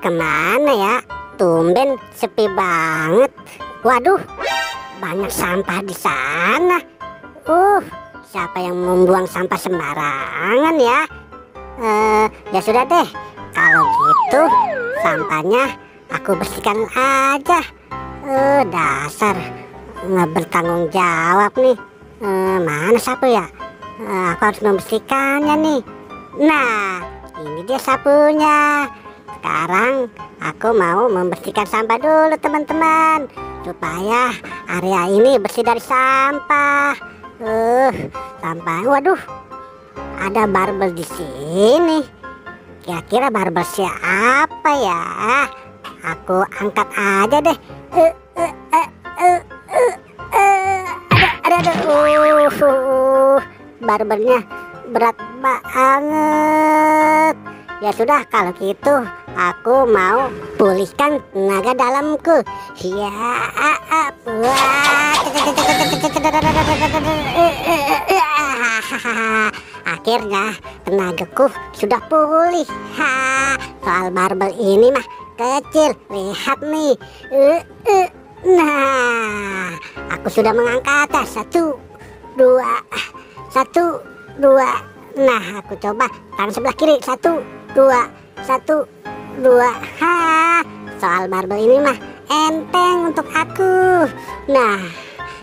kemana ya? Tumben sepi banget. Waduh, banyak sampah di sana. Siapa yang membuang sampah sembarangan ya? Ya sudah deh, kalau gitu sampahnya aku bersihkan aja. Dasar nggak bertanggung jawab nih. Mana sapu ya? Aku harus membersihkannya nih. Nah, ini dia sapunya. Sekarang aku mau membersihkan sampah dulu teman-teman, supaya area ini bersih dari sampah. Sampah. Waduh, ada barbel di sini. Kira-kira barbel siapa ya? Aku angkat aja deh. Ada. Barbelnya berat banget. Ya sudah, kalau gitu aku mau pulihkan tenaga dalamku. Ya, akhirnya tenagaku sudah pulih. Soal barbel ini mah kecil, lihat nih. Nah, aku sudah mengangkatnya. Satu, dua. Nah, aku coba tangan sebelah kiri. Satu, dua. Soal barbel ini mah enteng untuk aku. Nah,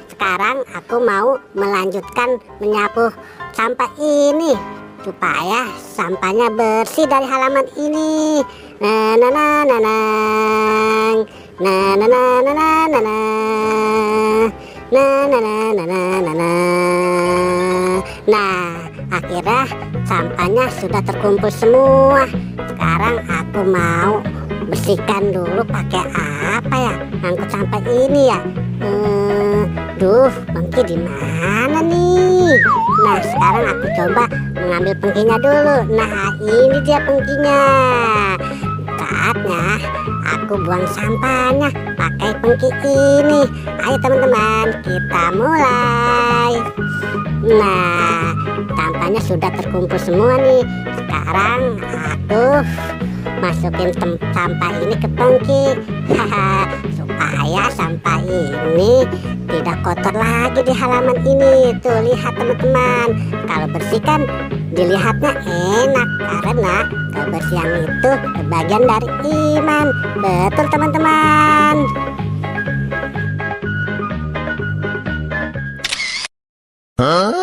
sekarang aku mau melanjutkan menyapu sampah ini supaya sampahnya bersih dari halaman ini. Nah, akhirnya sampahnya sudah terkumpul semua. Sekarang aku mau bersihkan dulu pakai apa ya? Angkut sampah ini ya. Pengki di mana nih? Nah, sekarang aku coba mengambil pengkinya dulu. Nah, ini dia pengkinya. Saatnya aku buang sampahnya pakai pengki ini. Ayo teman-teman, kita mulai. Nah, sampahnya sudah terkumpul semua nih. Sekarang aku masukin sampah ini ke pengki. Supaya sampah ini tidak kotor lagi di halaman ini. Tuh, lihat teman-teman. Kalau bersihkan dilihatnya enak, karena kebersihan itu bagian dari iman. Betul teman-teman. Huh?